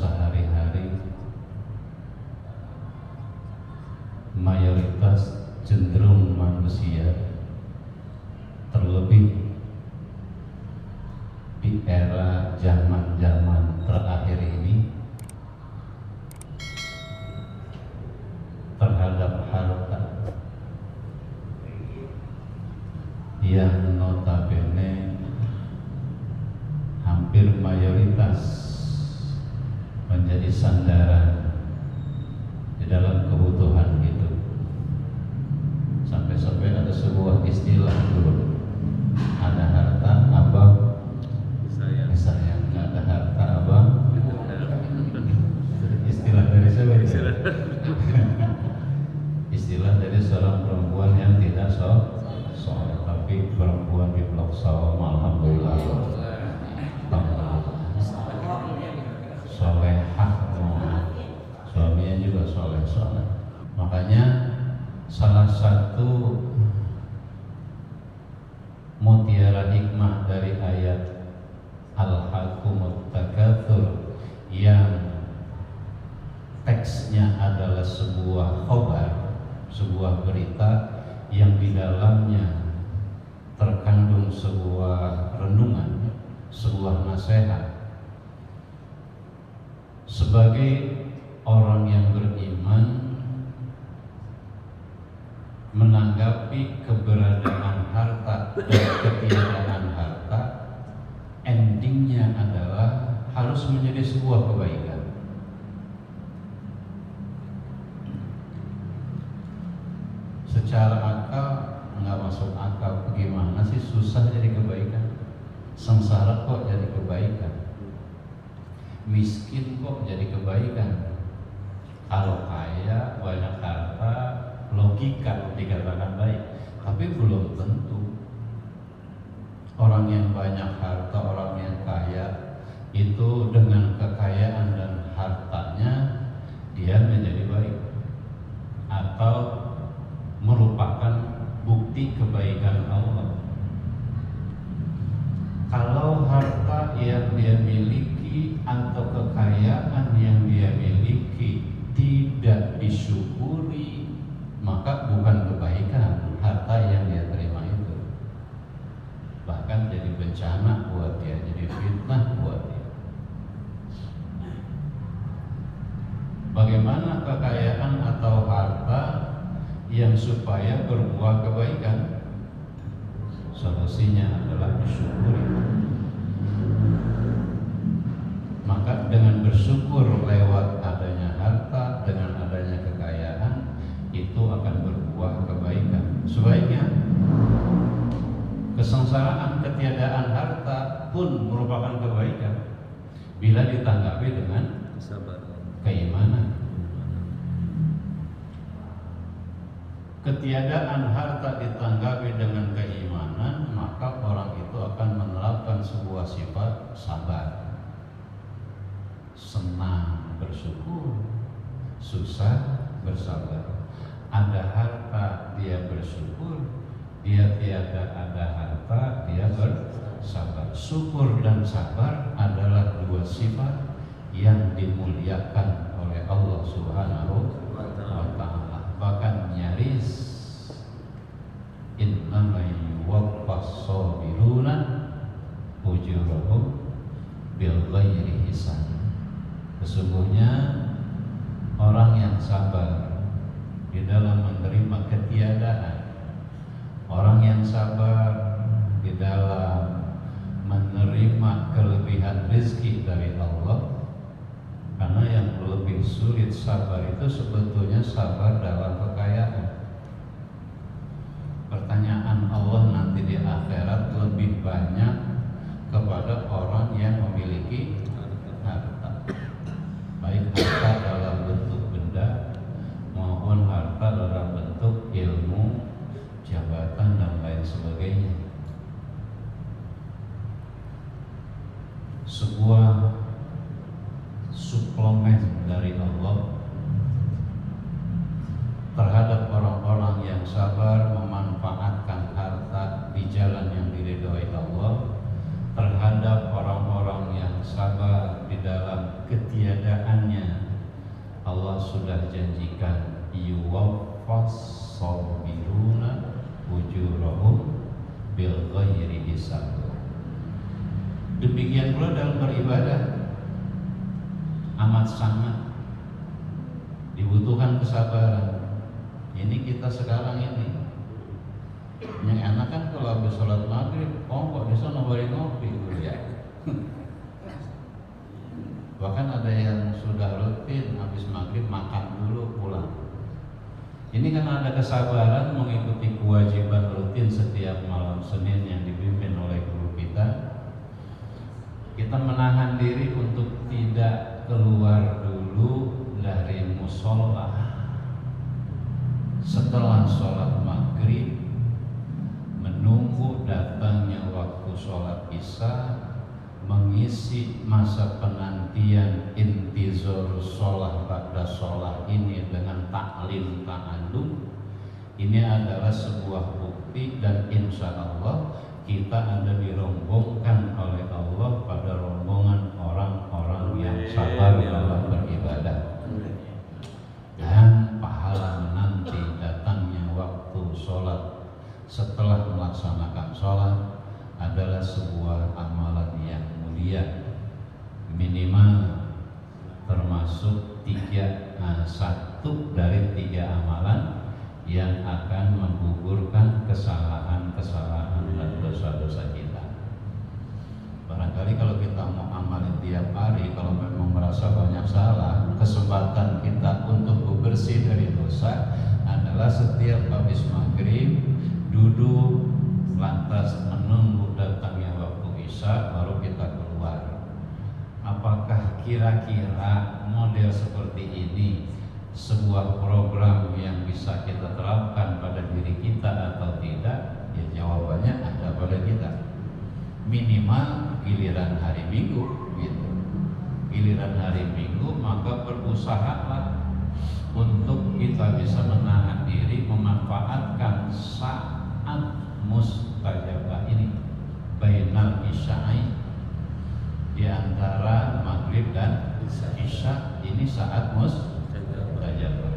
sehari-hari mayoritas cenderung manusia, terlebih di era zaman-zaman terakhir ini, terhadap harta yang notabene hampir mayoritas menjadi sandaran di dalam kebutuhan hidup. Sampai-sampai ada sebuah istilah dulu, ada harta abang sayang, nggak ada harta abang. Istilah dari siapa? Istilah dari seorang perempuan yang tidak soleh, tapi perempuan di Blok Sawam, alhamdulillah, solehah, suaminya juga soleh. Makanya salah satu mutiara hikmah dari ayat Al-Hakumut Takatsur yang teksnya adalah sebuah khobar, sebuah berita yang di dalamnya terkandung sebuah renungan, sebuah nasihat. Sebagai orang yang beriman, menanggapi keberadaan harta dan ketiadaan harta, endingnya adalah harus menjadi sebuah kebaikan. Secara akal nggak masuk akal, bagaimana sih susah jadi kebaikan, sengsara kok jadi kebaikan, miskin kok jadi kebaikan, kalau kaya banyak harta logika dikatakan baik, tapi belum tentu. Orang yang banyak harta, orang yang kaya itu dengan kekayaan dan hartanya dia menjadi baik atau merupakan bukti kebaikan Allah. Kalau harta yang dia miliki atau kekayaan yang dia miliki tidak disyukuri, maka bukan kebaikan harta yang dia terima itu, bahkan jadi bencana buat dia, jadi fitnah buat dia. Bagaimana kekayaan atau harta yang supaya berbuah kebaikan? Solusinya adalah disyukuri. Maka dengan bersyukur lewat adanya harta, dengan adanya kekayaan, itu akan berbuah kebaikan. Sebaiknya kesengsaraan ketiadaan harta pun merupakan kebaikan bila ditanggapi dengan keimanan. Ketiadaan harta ditanggapi dengan keimanan, maka orang itu akan menerapkan sebuah sifat sabar, senang bersyukur, susah bersabar. Ada harta dia bersyukur, dia tiada ada harta dia bersabar. Syukur dan sabar adalah dua sifat yang dimuliakan oleh Allah Subhanahu wa Ta'ala. Bahkan nyaris innama yuwaffas sabiruna ujurahum bil ghairi hisab. Sesungguhnya orang yang sabar di dalam menerima ketiadaan, orang yang sabar di dalam menerima kelebihan rezeki dari Allah. Karena yang lebih sulit sabar itu sebetulnya sabar dalam kekayaan. Pertanyaan Allah nanti di akhirat lebih banyak kepada orang yang memiliki harta, baik harta dalam bentuk benda maupun harta dalam bentuk ilmu, jabatan dan lain sebagainya. Sebuah suplemen dari Allah terhadap orang-orang yang sabar memanfaatkan harta di jalan yang diridhoi Allah, terhadap orang-orang yang sabar di dalam ketiadaan janjikan, yuwaffas sabiruna ujurahum bil ghairi hisab. Demikian pula dalam beribadah, amat sangat dibutuhkan kesabaran. Ini kita sekarang ini yang enak kan kalau habis sholat maghrib, kok bisa nobari ngopi gitu ya. Bahkan ada yang sudah rutin habis maghrib makan dulu pulang. Ini kan ada kesabaran mengikuti kewajiban rutin setiap malam Senin yang dipimpin oleh guru kita. Kita menahan diri untuk tidak keluar dulu dari musola setelah sholat maghrib, menunggu datangnya waktu sholat isya, mengisi masa penantian intizar sholat pada sholat ini dengan taklim ta'allum. Ini adalah sebuah bukti dan insya Allah kita ada dirombongkan oleh Allah pada rombongan orang-orang yang sabar dalam beribadah. Dan pahala menanti datangnya waktu sholat setelah melaksanakan sholat adalah sebuah amalan yang mulia, minimal termasuk satu dari 3 amalan yang akan menggugurkan kesalahan-kesalahan dan dosa-dosa kita. Barangkali kalau kita mau amalin tiap hari, kalau memang merasa banyak salah, kesempatan kita untuk bersih dari dosa adalah setiap habis maghrib duduk lantas menunggu datangnya waktu isya baru kita keluar. Apakah kira-kira model seperti ini sebuah program yang bisa kita terapkan pada diri kita atau tidak? Ya jawabannya ada pada kita. Minimal giliran hari Minggu gitu. Giliran hari Minggu maka berusahalah untuk kita bisa menahan diri memanfaatkan saat mustajabah ini bainal isya'i, di antara maghrib dan isya ini saat mustajabah.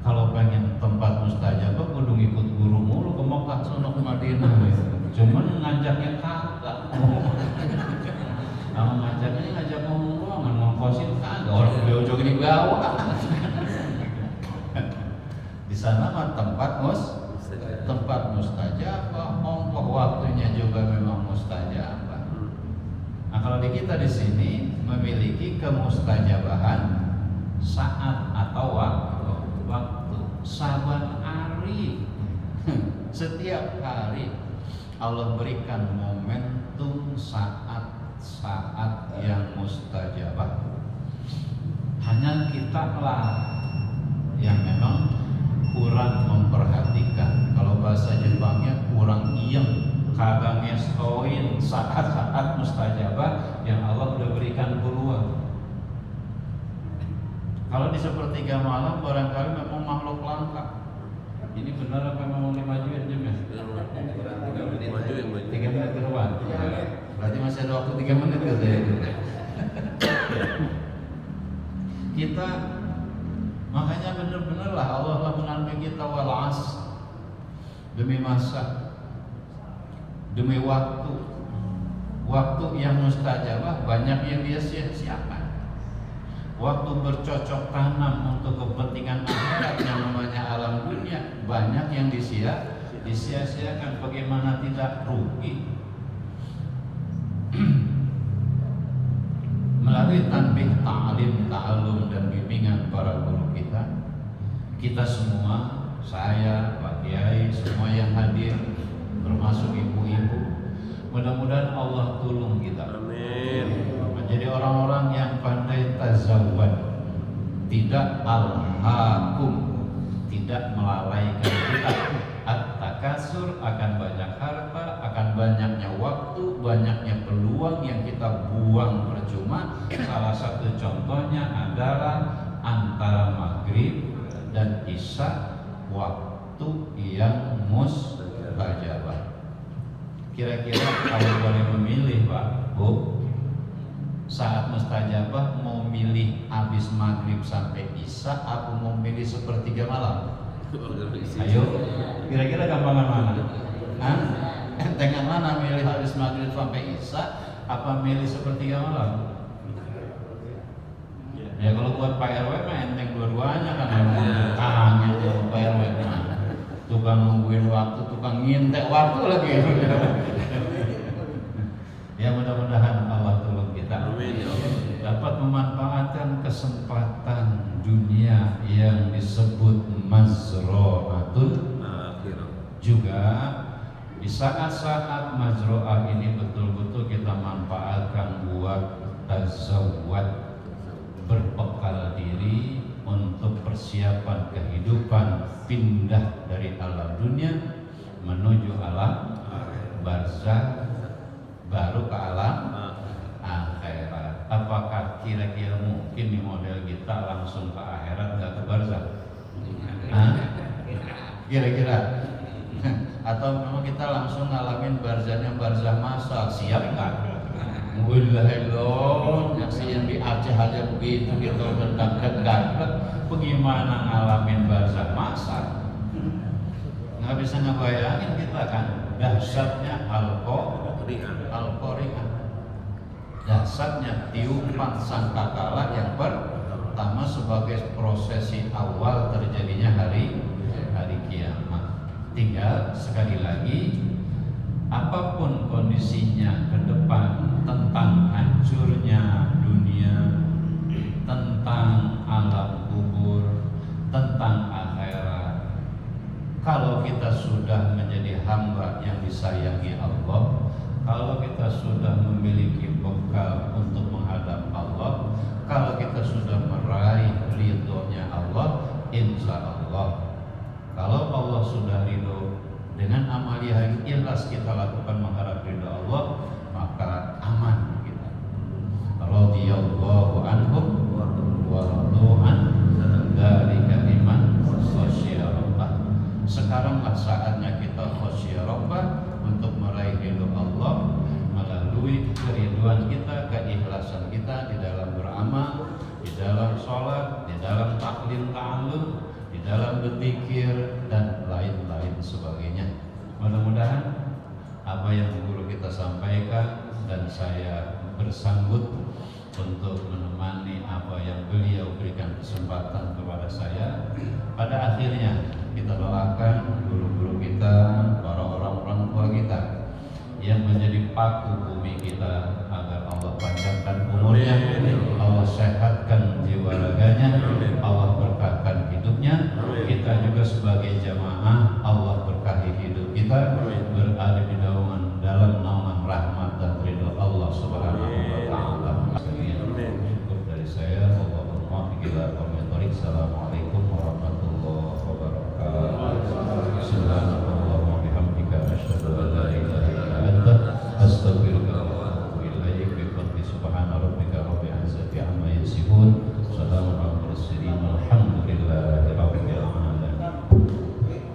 Kalau pengen tempat mustajabah kudu ikut guru mulu ke Mekah sono ke Madinah. Cuman ngajaknya kagak. Kalau ngajaknya ngajak ngomong doang, ngongkosin kagak, orang beliau ini bawa. Di sana mah tempat mustajabah, ongkoh waktunya juga memang mustajabah. Nah, kalau di kita di sini memiliki kemustajabahan saat atau waktu saban hari. Setiap hari Allah berikan momentum saat-saat yang mustajabah. Hanya kita lah yang memang kurang memperhatikan. Kalau bahasa Jepangnya kurang iyeng, kagak ngestoin saat-saat mustajabah yang Allah udah berikan peluang. Kalau di sepertiga malam barangkali memang makhluk langka. Ini benar apa memang dimajuin Jim ya? 3 menit ke depan. Berarti masih ada waktu 3 menit gitu ya. Kita makanya benar-benar lah Allah lah mengambil kita walas demi masa, demi waktu yang mustajabah banyak yang dia sia-siakan. Waktu bercocok tanam untuk kepentingan akhirat yang namanya alam dunia banyak yang disia-siakan. Bagaimana tidak rugi? Melalui tanbih, ta'lim, ta'allum dan bimbingan para guru kita semua, saya, Pak Kiai, semua yang hadir, termasuk ibu-ibu, mudah-mudahan Allah tolong kita. Amin. Menjadi orang-orang yang pandai tazawwad, tidak alhaakum, tidak melalaikan kita. At-takasur, akan banyak harta, akan banyaknya waktu, banyaknya peluang yang kita buang percuma. Salah satu contohnya adalah antara maghrib dan isya, waktu yang mustajabah. Kira-kira kalau boleh memilih Pak, Bu, saat mustajabah mustajabah mau milih habis maghrib sampai isya apa mau milih sepertiga malam? Ayo, kira-kira gampangan mana? Hah? Entengan mana milih habis maghrib sampai isya apa milih sepertiga malam? Ya kalau buat Pak RW mah enteng dua-duanya kan emang itu Pak RW mah tukang nungguin waktu, tukang ngintek waktu lagi. Ya mudah-mudahan Allah tolong kita dapat memanfaatkan kesempatan dunia yang disebut mazro'atul juga di saat-saat mazro'ah ini betul-betul kita manfaatkan buat tazawwad, berbekal diri untuk persiapan kehidupan pindah dari alam dunia menuju alam barzakh baru ke alam akhirat. Apakah kira-kira mungkin nih model kita langsung ke akhirat nggak ke barzakh? Kira-kira? Atau memang kita langsung ngalamin barzahnya barzah masal? Siap nggak? Wallah, yang di Aceh aja begitu gitu dekat-dekat. Bagaimana ngalamin barzah masal? Nggak bisa ngebayangin kita kan dahsyatnya Al-Qari'ah, dahsyatnya tiupan sangkakala yang pertama sebagai prosesi awal terjadinya hari kiamat. Tinggal sekali lagi, apapun kondisinya ke depan tentang hancurnya dunia, tentang alam kubur, tentang akhirat, kalau kita sudah menjadi hamba yang disayangi Allah, kalau kita sudah memiliki bekal untuk menghadap Allah, kalau kita sudah meraih ridhonya Allah, insya Allah, kalau Allah sudah ridho dengan amalia yang ikhlas kita lakukan mengharap ridho Allah, maka aman kita. Radhiyallahu anhum wa radu an dzalika liman khasyiya rabbah. Sekaranglah saatnya kita khasyiya rabbah untuk meraih ridho Allah melalui kerinduan kita, keikhlasan kita di dalam beramal, di dalam sholat, di dalam taklim ta'allum, di dalam berzikir dan lain-lain sebagainya. Mudah-mudahan apa yang guru kita sampaikan dan saya bersambut untuk menemani apa yang beliau berikan kesempatan kepada saya. Pada akhirnya kita doakan guru-guru kita, para orang-orang tua kita yang menjadi paku bumi kita, agar Allah panjangkan umurnya, Allah sehatkan jiwa raganya, Allah berkahkan hidupnya. Kita juga sebagai